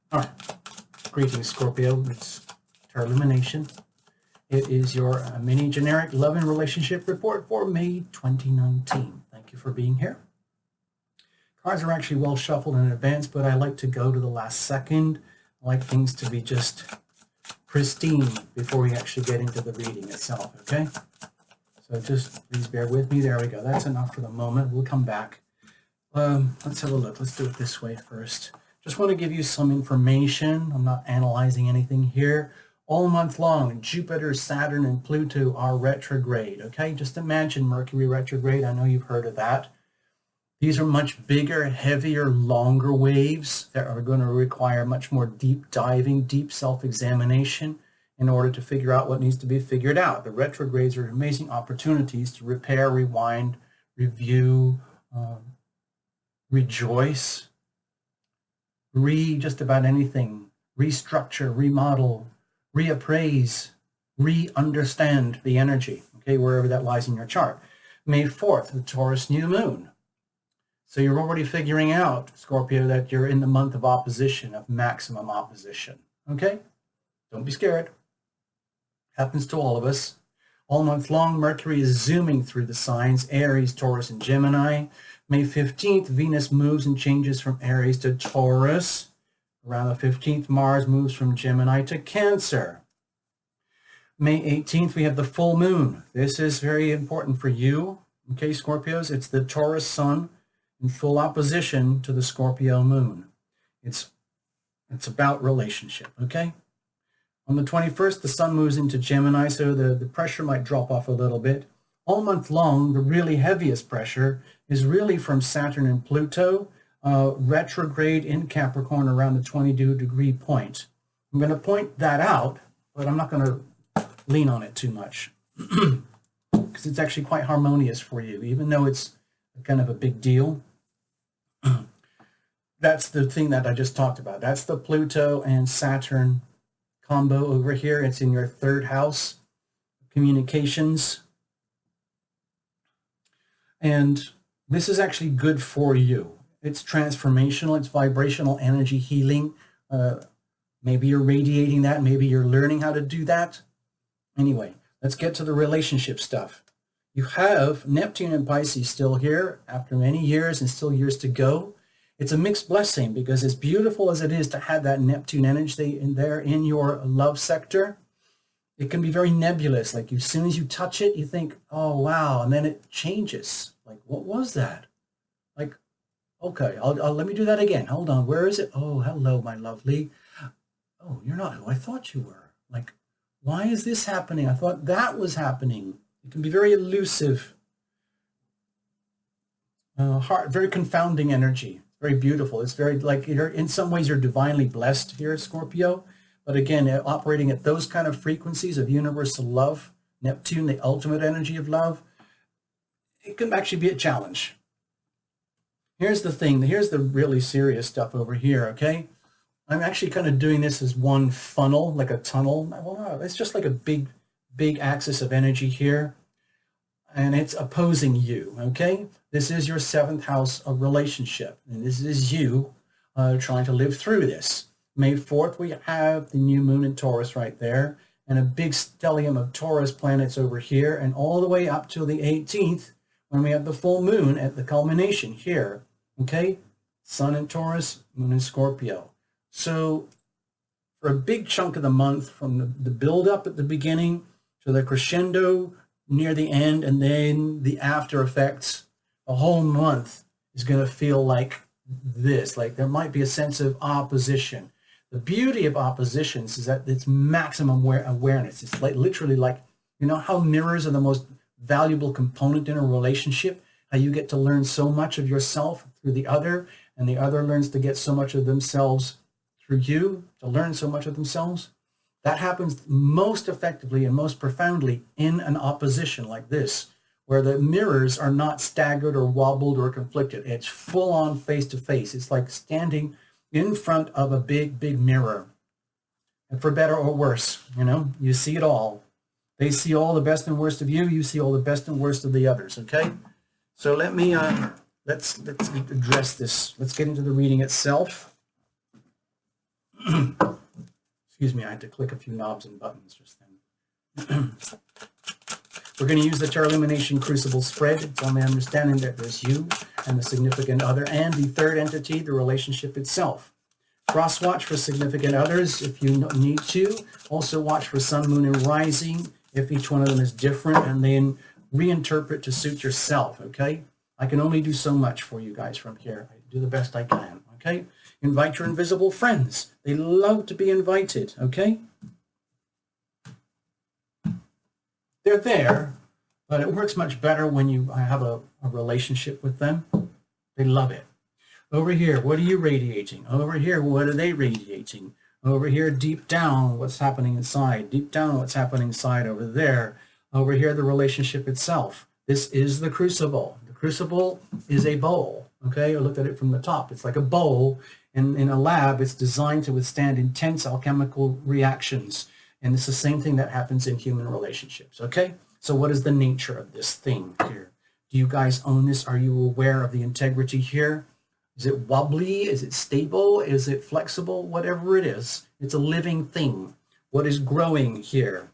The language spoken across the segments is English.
All right. Greetings, Scorpio. It's Tarot Lumination. It is your mini generic love and relationship report for May 2019. Thank you for being here. Cards are actually well shuffled in advance, but I like to go to the last second. I like things to be just pristine before we actually get into the reading itself, okay? So just please bear with me. There we go. That's enough for the moment. We'll come back. Let's have a look. Let's do it this way first. Just want to give you some information. I'm not analyzing anything here. All month long, Jupiter, Saturn, and Pluto are retrograde, okay? Just imagine Mercury retrograde. I know you've heard of that. These are much bigger, heavier, longer waves that are going to require much more deep diving, deep self-examination in order to figure out what needs to be figured out. The retrogrades are amazing opportunities to repair, rewind, review, rejoice, just about anything, restructure, remodel, reappraise, re-understand the energy, okay, wherever that lies in your chart. May 4th, the Taurus new moon. So you're already figuring out, Scorpio, that you're in the month of opposition, of maximum opposition, okay? Don't be scared. Happens to all of us. All month long, Mercury is zooming through the signs, Aries, Taurus, and Gemini. May 15th, Venus moves and changes from Aries to Taurus. Around the 15th, Mars moves from Gemini to Cancer. May 18th, we have the full moon. This is very important for you, okay, Scorpios? It's the Taurus sun in full opposition to the Scorpio moon. It's about relationship, okay? On the 21st, the sun moves into Gemini, so the pressure might drop off a little bit. All month long, the really heaviest pressure is really from Saturn and Pluto, retrograde in Capricorn around the 22-degree point. I'm going to point that out, but I'm not going to lean on it too much because it's actually quite harmonious for you, even though it's kind of a big deal. That's the thing that I just talked about. That's the Pluto and Saturn combo over here. It's in your third house, communications. And this is actually good for you. It's transformational. It's vibrational energy healing. Maybe you're radiating that. Maybe you're learning how to do that. Anyway, let's get to the relationship stuff. You have Neptune and Pisces still here after many years and still years to go. It's a mixed blessing because as beautiful as it is to have that Neptune energy in there in your love sector, it can be very nebulous. Like as soon as you touch it, you think, oh, wow. And then it changes. Like, what was that? Like, okay, let me do that again. Hold on. Where is it? Oh, hello, my lovely. Oh, you're not who I thought you were. Like, why is this happening? I thought that was happening. It can be very elusive, very confounding energy. Very beautiful. It's very like in some ways you're divinely blessed here, Scorpio. But again, operating at those kind of frequencies of universal love, Neptune, the ultimate energy of love, it can actually be a challenge. Here's the thing. Here's the really serious stuff over here, okay? I'm actually kind of doing this as one funnel, like a tunnel. Well, it's just like a big axis of energy here. And it's opposing you, okay? This is your 7th house of relationship. And this is you trying to live through this. May 4th, we have the new moon in Taurus right there. And a big stellium of Taurus planets over here. And all the way up till the 18th, when we have the full moon at the culmination here, okay? Sun in Taurus, moon in Scorpio. So for a big chunk of the month, from the build-up at the beginning to the crescendo near the end, and then the after effects, the whole month is going to feel like this. Like there might be a sense of opposition. The beauty of oppositions is that it's maximum awareness. It's like literally like, you know how mirrors are the most valuable component in a relationship? How you get to learn so much of yourself through the other, and the other learns to get so much of themselves through you, to learn so much of themselves. That happens most effectively and most profoundly in an opposition like this, where the mirrors are not staggered or wobbled or conflicted. It's full on face to face. It's like standing in front of a big mirror. And for better or worse, you know, you see it all. They see all the best and worst of you. You see all the best and worst of the others, okay? So let me, let's address this. Let's get into the reading itself. Excuse me, I had to click a few knobs and buttons just then. We're going to use the Tarot Lumination Crucible spread. It's only understanding that there's you and the significant other and the third entity, the relationship itself. Cross watch for significant others if you need to. Also watch for sun, moon, and rising if each one of them is different, and then reinterpret to suit yourself, okay? I can only do so much for you guys from here. I do the best I can, okay? Invite your invisible friends. They love to be invited, okay? They're there, but it works much better when you have a relationship with them. They love it. Over here, what are you radiating? Over here, what are they radiating? Over here, deep down, what's happening inside? Deep down, what's happening inside over there? Over here, the relationship itself. This is the crucible. The crucible is a bowl, okay? I looked at it from the top. It's like a bowl. In a lab, it's designed to withstand intense alchemical reactions. And it's the same thing that happens in human relationships, okay? So what is the nature of this thing here? Do you guys own this? Are you aware of the integrity here? Is it wobbly? Is it stable? Is it flexible? Whatever it is, it's a living thing. What is growing here?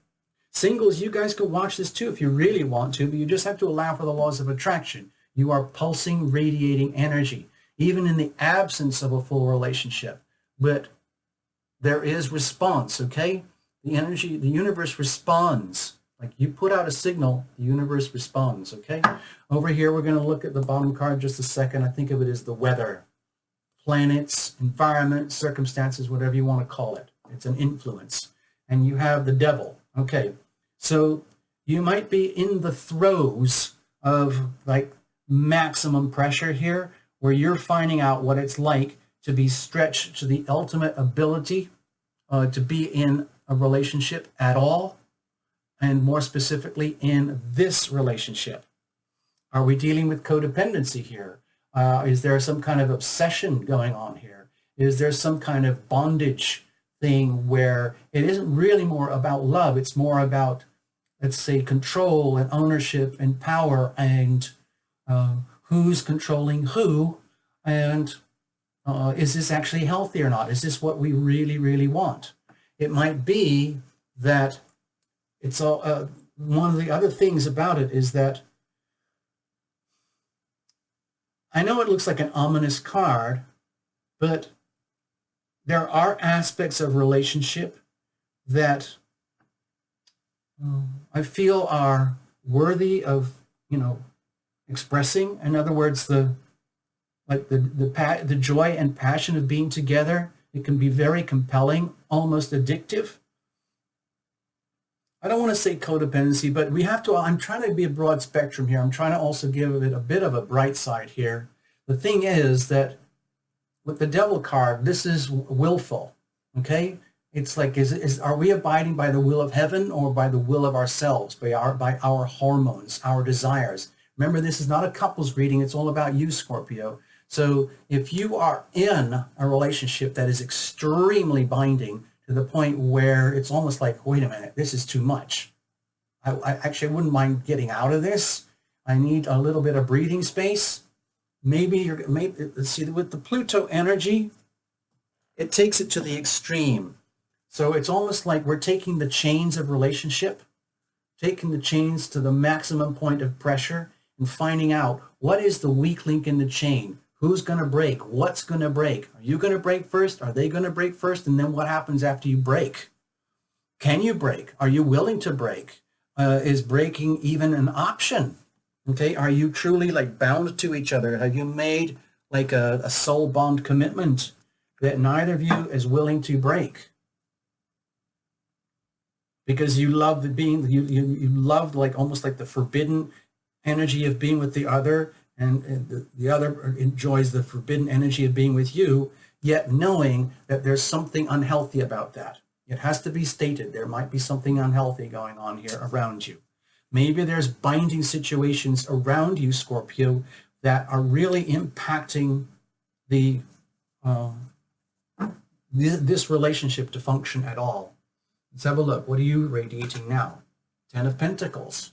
Singles, you guys can watch this too if you really want to, but you just have to allow for the laws of attraction. You are pulsing, radiating energy, even in the absence of a full relationship. But there is response, okay? The energy, the universe responds. Like you put out a signal, the universe responds, okay? Over here, we're going to look at the bottom card just a second. I think of it as the weather, planets, environment, circumstances, whatever you want to call it. It's an influence. And you have the devil, okay? So you might be in the throes of like maximum pressure here, where you're finding out what it's like to be stretched to the ultimate ability to be in a relationship at all, and more specifically in this relationship. Are we dealing with codependency here? Is there some kind of obsession going on here? Is there some kind of bondage thing where it isn't really more about love, it's more about, let's say, control and ownership and power and who's controlling who, and is this actually healthy or not? Is this what we really, really want? It might be that it's all, one of the other things about it is that I know it looks like an ominous card, but there are aspects of relationship that I feel are worthy of, expressing. In other words, the joy and passion of being together. It can be very compelling, almost addictive. I don't want to say codependency, but we have to, I'm trying to be a broad spectrum here. I'm trying to also give it a bit of a bright side here. The thing is that with the devil card, this is willful, okay? It's like, are we abiding by the will of heaven or by the will of ourselves, by our hormones, our desires? Remember, this is not a couples reading. It's all about you, Scorpio. So if you are in a relationship that is extremely binding to the point where it's almost like, wait a minute, this is too much. I actually wouldn't mind getting out of this. I need a little bit of breathing space. Maybe let's see, with the Pluto energy, it takes it to the extreme. So it's almost like we're taking the chains of relationship, taking the chains to the maximum point of pressure and finding out what is the weak link in the chain. Who's going to break? What's going to break? Are you going to break first? Are they going to break first? And then what happens after you break? Can you break? Are you willing to break? Is breaking even an option? Okay, are you truly like bound to each other? Have you made like a soul bond commitment that neither of you is willing to break? Because you love being, you love like almost like the forbidden energy of being with the other, and the other enjoys the forbidden energy of being with you, yet knowing that there's something unhealthy about that. It has to be stated. There might be something unhealthy going on here around you. Maybe there's binding situations around you, Scorpio, that are really impacting this relationship to function at all. Let's have a look. What are you radiating now? 10 of Pentacles.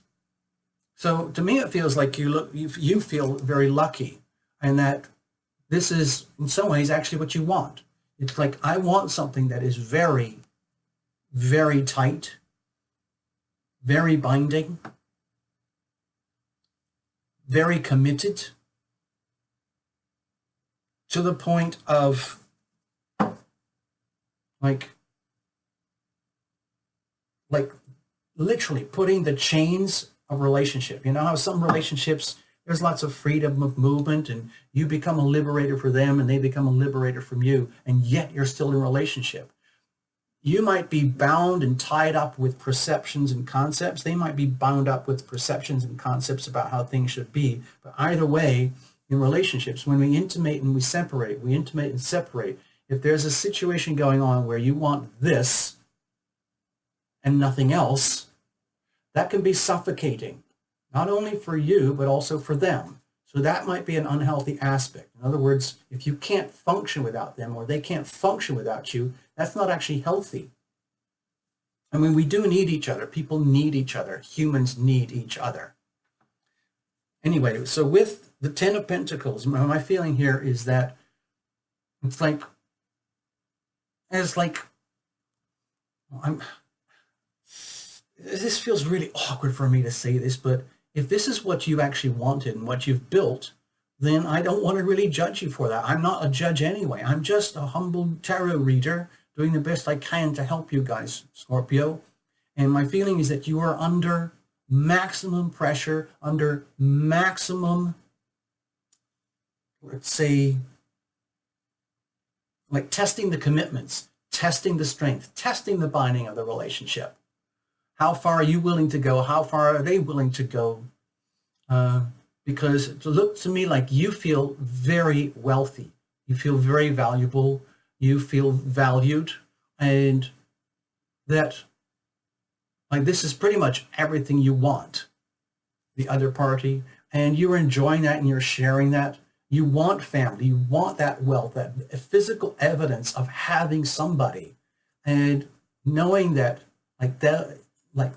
So to me, it feels like you feel very lucky, and that this is in some ways actually what you want. It's like, I want something that is very, very tight, very binding, very committed, to the point of like literally putting the chains of relationship. You know how some relationships, there's lots of freedom of movement and you become a liberator for them and they become a liberator from you, and yet you're still in a relationship. You might be bound and tied up with perceptions and concepts. They might be bound up with perceptions and concepts about how things should be. But either way, in relationships, when we intimate and we intimate and separate, if there's a situation going on where you want this and nothing else, that can be suffocating, not only for you, but also for them. So that might be an unhealthy aspect. In other words, if you can't function without them or they can't function without you, that's not actually healthy. I mean, we do need each other. People need each other. Humans need each other. Anyway, so with the Ten of Pentacles, my feeling here is that it's like, this feels really awkward for me to say this, but if this is what you actually wanted and what you've built, then I don't want to really judge you for that. I'm not a judge anyway. I'm just a humble tarot reader doing the best I can to help you guys, Scorpio. And my feeling is that you are under maximum pressure, under maximum, let's say, like testing the commitments, testing the strength, testing the binding of the relationship. How far are you willing to go? How far are they willing to go? Because it looks to me like you feel very wealthy. You feel very valuable. You feel valued. And that, like, this is pretty much everything you want, the other party. And you're enjoying that and you're sharing that. You want family. You want that wealth, that physical evidence of having somebody. And knowing that, like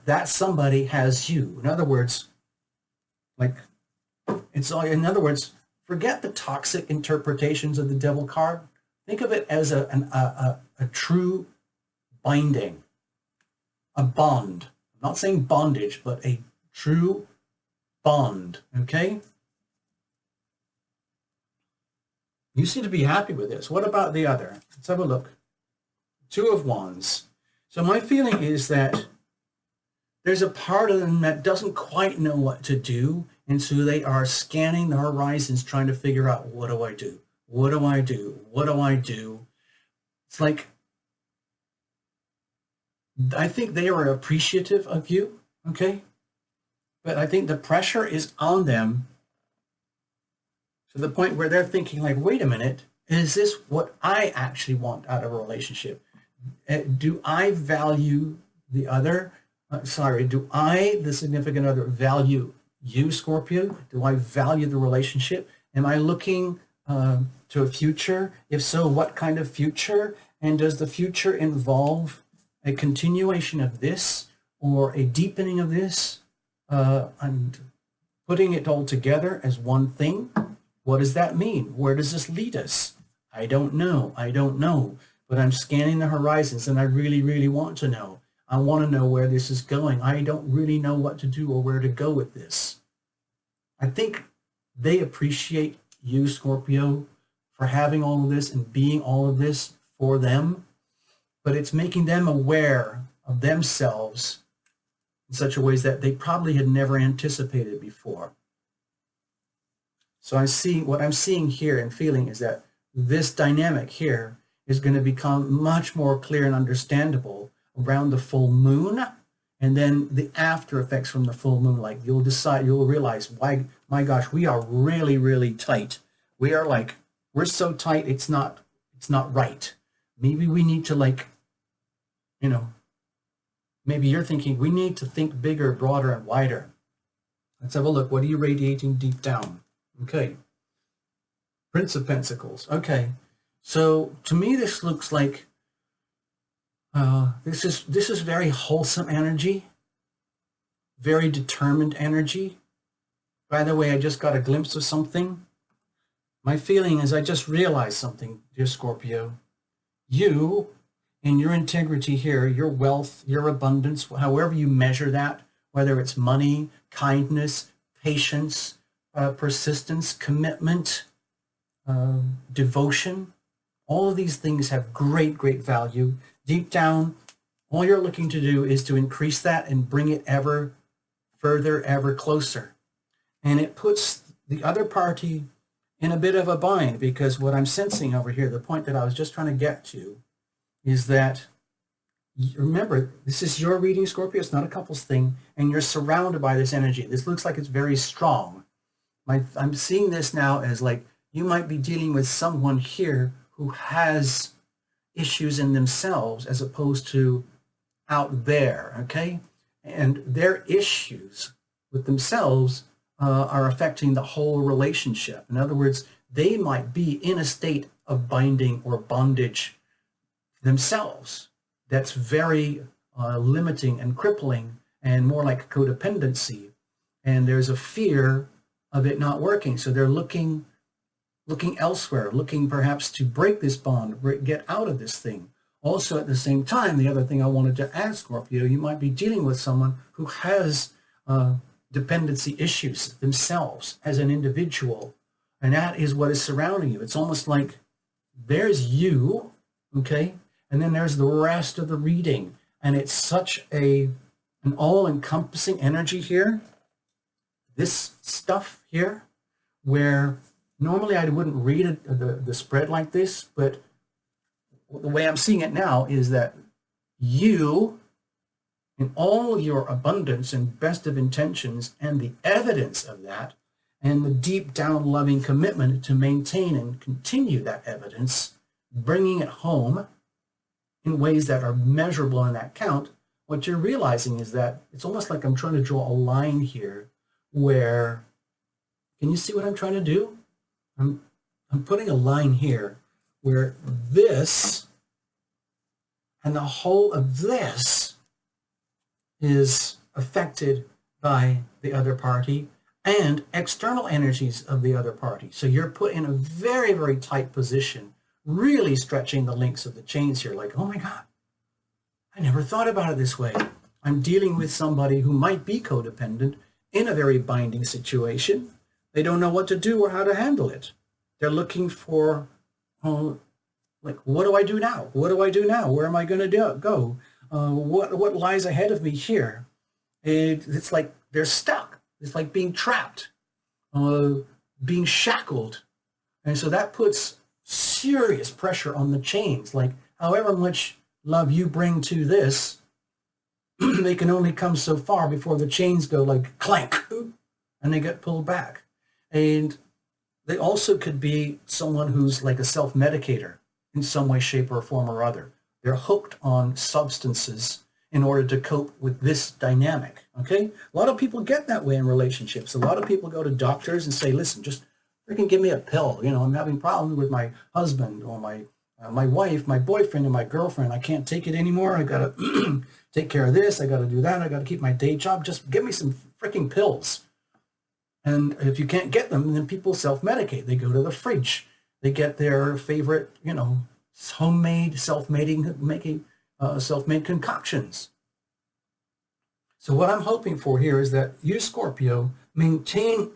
that somebody has you. In other words, forget the toxic interpretations of the devil card. Think of it as a true binding, a bond. I'm not saying bondage, but a true bond, okay? You seem to be happy with this. What about the other? Let's have a look. Two of Wands. So my feeling is that there's a part of them that doesn't quite know what to do, and so they are scanning the horizons trying to figure out, what do I do? What do I do? What do I do? It's like, I think they are appreciative of you, okay? But I think the pressure is on them to the point where they're thinking like, wait a minute, is this what I actually want out of a relationship? Do I value the other? Do I, the significant other, value you, Scorpio? Do I value the relationship? Am I looking to a future? If so, what kind of future? And does the future involve a continuation of this or a deepening of this and putting it all together as one thing? What does that mean? Where does this lead us? I don't know. I don't know. But I'm scanning the horizons and I really, really want to know. I want to know where this is going. I don't really know what to do or where to go with this. I think they appreciate you, Scorpio, for having all of this and being all of this for them, but it's making them aware of themselves in such a way that they probably had never anticipated before. So what I'm seeing here and feeling is that this dynamic here is going to become much more clear and understandable around the full moon, and then the after effects from the full moon. Like you'll realize, why, my gosh, we are really, really tight. We're so tight, it's not right. Maybe we need to maybe you're thinking we need to think bigger, broader, and wider. Let's have a look. What are you radiating deep down? Okay. Prince of Pentacles. Okay. So to me, this looks like this is very wholesome energy, very determined energy. By the way, I just got a glimpse of something. My feeling is I just realized something, dear Scorpio. You and your integrity here, your wealth, your abundance, however you measure that, whether it's money, kindness, patience, persistence, commitment, devotion, all of these things have great, great value. Deep down, all you're looking to do is to increase that and bring it ever further, ever closer. And it puts the other party in a bit of a bind, because what I'm sensing over here, the point that I was just trying to get to, is that, remember, this is your reading, Scorpio. It's not a couple's thing, and you're surrounded by this energy. This looks like it's very strong. I'm seeing this now as like you might be dealing with someone here who has issues in themselves as opposed to out there, okay? And their issues with themselves are affecting the whole relationship. In other words, they might be in a state of binding or bondage themselves that's very limiting and crippling and more like codependency. And there's a fear of it not working. So they're looking elsewhere, looking perhaps to break this bond, get out of this thing. Also, at the same time, the other thing I wanted to add, Scorpio, you might be dealing with someone who has dependency issues themselves as an individual. And that is what is surrounding you. It's almost like there's you, okay? And then there's the rest of the reading. And it's such an all-encompassing energy here. This stuff here, where normally I wouldn't read it, the spread like this, but the way I'm seeing it now is that you, in all your abundance and best of intentions and the evidence of that, and the deep down loving commitment to maintain and continue that evidence, bringing it home in ways that are measurable and that count, what you're realizing is that it's almost like I'm trying to draw a line here where, can you see what I'm trying to do? I'm putting a line here where this and the whole of this is affected by the other party and external energies of the other party. So you're put in a very, very tight position, really stretching the links of the chains here, like, oh my God, I never thought about it this way. I'm dealing with somebody who might be codependent in a very binding situation. They don't know what to do or how to handle it. They're looking for, like, what do I do now? What do I do now? Where am I going to go? What lies ahead of me here? It's like they're stuck. It's like being trapped, being shackled. And so that puts serious pressure on the chains. Like, however much love you bring to this, they can only come so far before the chains go like clank, and they get pulled back. And they also could be someone who's like a self-medicator in some way, shape, or form or other. They're hooked on substances in order to cope with this dynamic, okay? A lot of people get that way in relationships. A lot of people go to doctors and say, listen, just freaking give me a pill. You know, I'm having problems with my husband or my wife, my boyfriend, and my girlfriend. I can't take it anymore. I got to take care of this. I got to do that. I got to keep my day job. Just give me some freaking pills. And if you can't get them, then people self-medicate. They go to the fridge. They get their favorite, homemade, self-made concoctions. So what I'm hoping for here is that you, Scorpio, maintain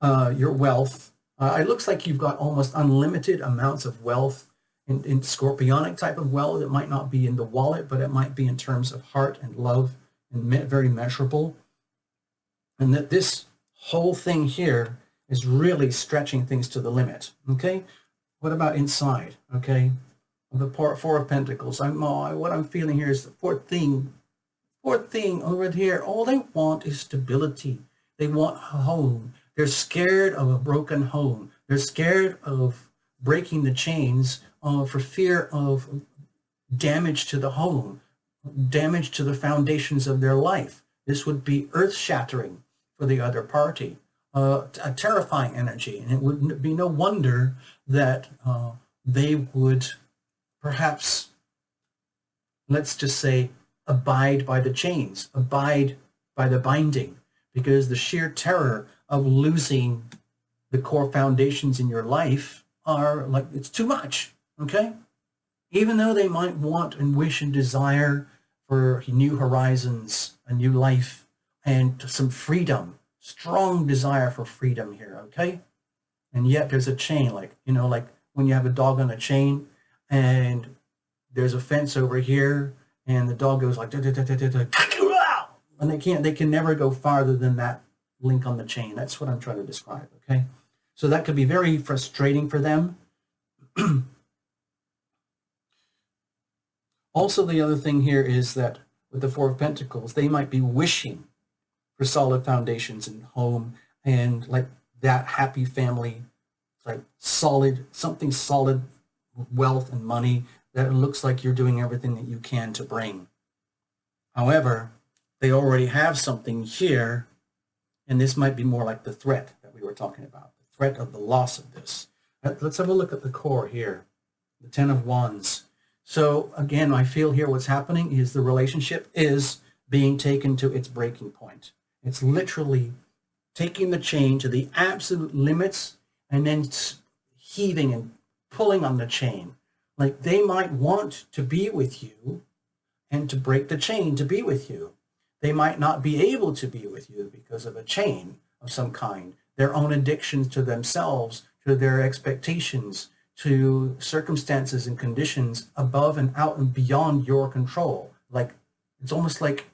your wealth. It looks like you've got almost unlimited amounts of wealth in scorpionic type of wealth. It might not be in the wallet, but it might be in terms of heart and love and very measurable. And that this whole thing here is really stretching things to the limit, okay? What about inside, okay? The Four of Pentacles. What I'm feeling here is the fourth thing over here. All they want is stability. They want a home. They're scared of a broken home. They're scared of breaking the chains for fear of damage to the home, damage to the foundations of their life. This would be earth-shattering for the other party, a terrifying energy. And it would be no wonder that they would perhaps, let's just say, abide by the chains, abide by the binding, because the sheer terror of losing the core foundations in your life are like, it's too much, okay? Even though they might want and wish and desire for new horizons, a new life, and some freedom, strong desire for freedom here, okay? And yet there's a chain, like, like when you have a dog on a chain and there's a fence over here and the dog goes like, and they can never go farther than that link on the chain. That's what I'm trying to describe, okay? So that could be very frustrating for them. Also, the other thing here is that with the Four of Pentacles, they might be wishing for solid foundations and home and like that happy family, like solid, something solid, wealth and money that it looks like you're doing everything that you can to bring. However, they already have something here, and this might be more like the threat that we were talking about, the threat of the loss of this. Let's have a look at the core here, the Ten of Wands. So again, I feel here what's happening is the relationship is being taken to its breaking point. It's literally taking the chain to the absolute limits and then heaving and pulling on the chain. Like they might want to be with you and to break the chain to be with you. They might not be able to be with you because of a chain of some kind, their own addictions to themselves, to their expectations, to circumstances and conditions above and out and beyond your control. Like, it's almost like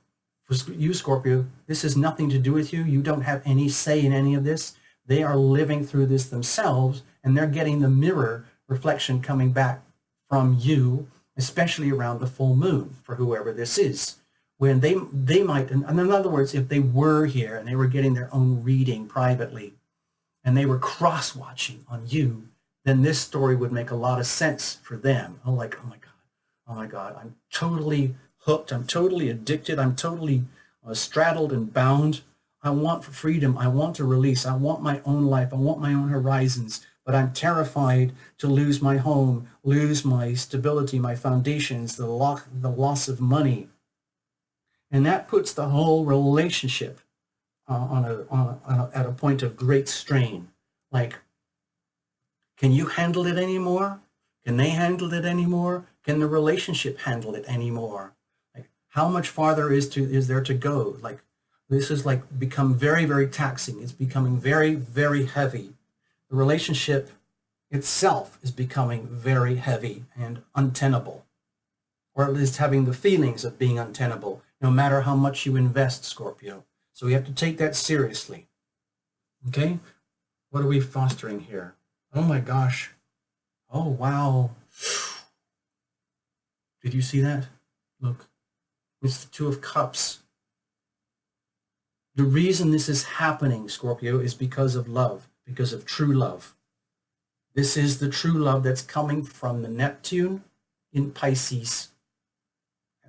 for you, Scorpio, this has nothing to do with you. You don't have any say in any of this. They are living through this themselves, and they're getting the mirror reflection coming back from you, especially around the full moon for whoever this is. When they might, and in other words, if they were here and they were getting their own reading privately and they were cross-watching on you, then this story would make a lot of sense for them. Oh, like, oh my God, I'm totally hooked. I'm totally addicted. I'm totally straddled and bound. I want freedom. I want to release. I want my own life. I want my own horizons. But I'm terrified to lose my home, lose my stability, my foundations, the loss of money. And that puts the whole relationship at a point of great strain. Like, can you handle it anymore? Can they handle it anymore? Can the relationship handle it anymore? Like, how much farther is there to go? Like, this is like become very, very taxing. It's becoming very, very heavy. The relationship itself is becoming very heavy and untenable, or at least having the feelings of being untenable, no matter how much you invest, Scorpio. So we have to take that seriously. Okay? What are we fostering here? Oh my gosh. Oh, wow. Did you see that? Look, it's the Two of Cups. The reason this is happening, Scorpio, is because of love, because of true love. This is the true love that's coming from the Neptune in Pisces,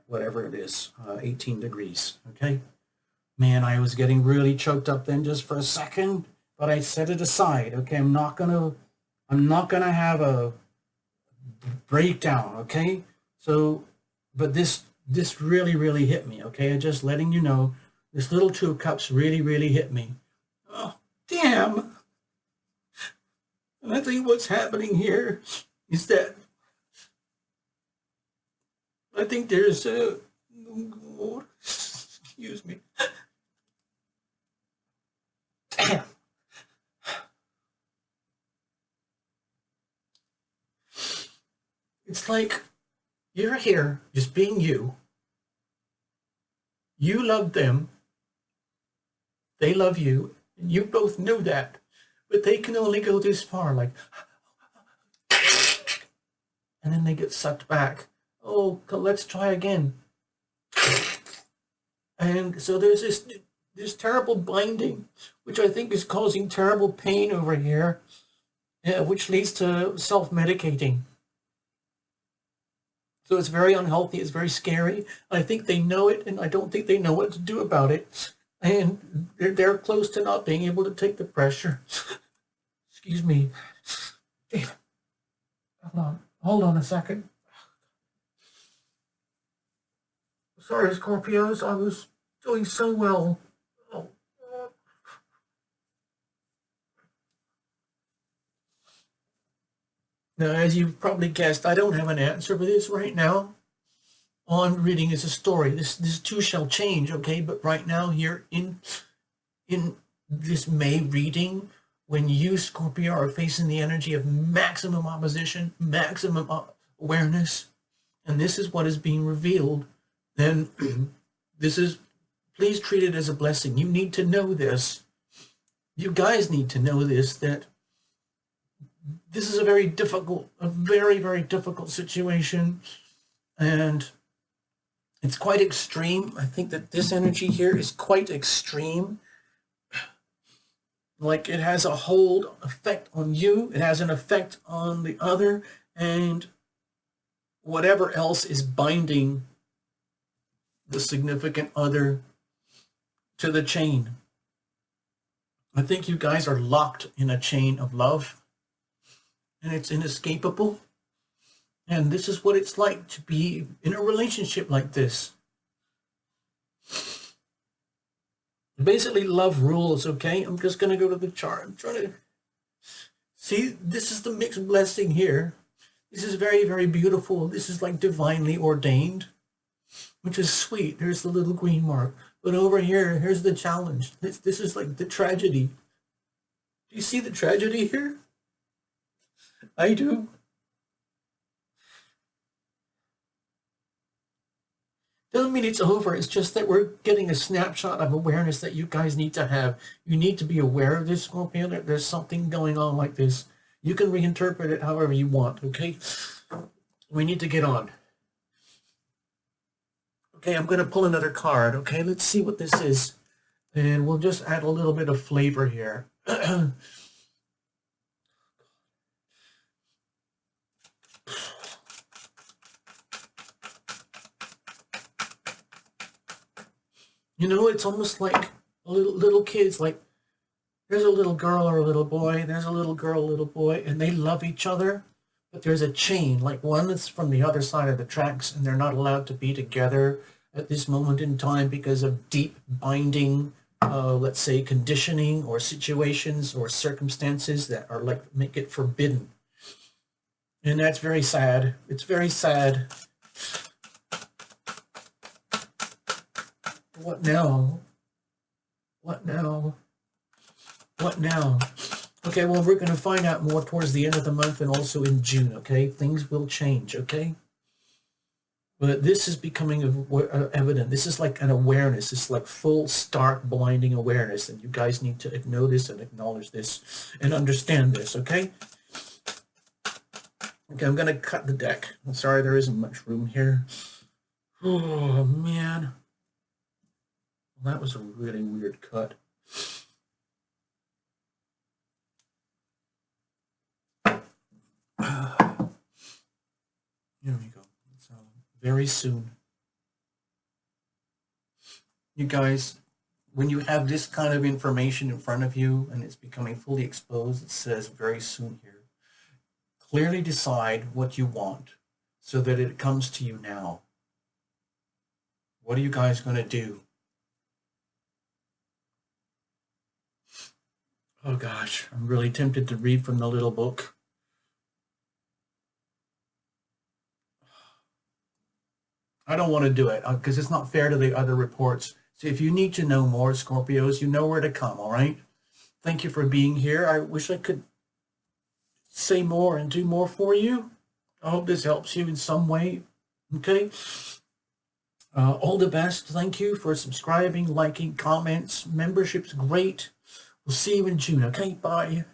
whatever it is, 18 degrees, okay? Man, I was getting really choked up then just for a second, but I set it aside, okay? I'm not gonna have a breakdown, okay? So, but this really, really hit me, okay? I'm just letting you know, this little Two of Cups really, really hit me. Oh, damn. And I think what's happening here is that I think there's a, excuse me. Damn. It's like you're here just being you. You love them. They love you. And you both know that. But they can only go this far, like, and then they get sucked back. Oh, let's try again. And so there's this terrible binding, which I think is causing terrible pain over here, which leads to self-medicating. So it's very unhealthy. It's very scary. I think they know it, and I don't think they know what to do about it. And they're close to not being able to take the pressure. Excuse me. Damn. Hold on a second. Sorry, Scorpios. I was doing so well. Oh. Now, as you've probably guessed, I don't have an answer for this right now. All I'm reading is a story. This too shall change, okay? But right now, here in this May reading, when you, Scorpio, are facing the energy of maximum opposition, maximum awareness, and this is what is being revealed, then this is, please treat it as a blessing. You need to know this. You guys need to know this, that this is a very difficult, very, very difficult situation, and it's quite extreme. I think that this energy here is quite extreme. Like, it has a hold effect on you, it has an effect on the other, and whatever else is binding the significant other to the chain. I think you guys are locked in a chain of love, and it's inescapable. And this is what it's like to be in a relationship like this. Basically, love rules, okay? I'm just going to go to the chart. I'm trying to see, this is the mixed blessing here. This is very, very beautiful. This is like divinely ordained, which is sweet. There's the little green mark. But over here, here's the challenge. This is like the tragedy. Do you see the tragedy here? I do. Doesn't mean it's over. It's just that we're getting a snapshot of awareness that you guys need to have. You need to be aware of this, Scorpio. There's something going on like this. You can reinterpret it however you want, okay? We need to get on. Okay, I'm going to pull another card, okay? Let's see what this is. And we'll just add a little bit of flavor here. You know, it's almost like little kids, like there's a little girl or a little boy, there's a little girl, a little boy, and they love each other, but there's a chain, like one that's from the other side of the tracks, and they're not allowed to be together at this moment in time because of deep binding, let's say, conditioning or situations or circumstances that are like, make it forbidden. And that's very sad. It's very sad. What now? What now? What now? Okay, well, we're going to find out more towards the end of the month and also in June, okay? Things will change, okay? But this is becoming evident. This is like an awareness. It's like full, stark, blinding awareness. And you guys need to know this and acknowledge this and understand this, okay? Okay, I'm going to cut the deck. I'm sorry there isn't much room here. Oh, man. Well, that was a really weird cut. Here we go. So very soon. You guys, when you have this kind of information in front of you and it's becoming fully exposed, it says very soon here. Clearly decide what you want so that it comes to you now. What are you guys going to do? Oh gosh, I'm really tempted to read from the little book. I don't want to do it because it's not fair to the other reports. So if you need to know more, Scorpios, you know where to come, all right? Thank you for being here. I wish I could say more and do more for you. I hope this helps you in some way, okay? All the best. Thank you for subscribing, liking, comments. Membership's great. We'll see you in June, okay? Bye.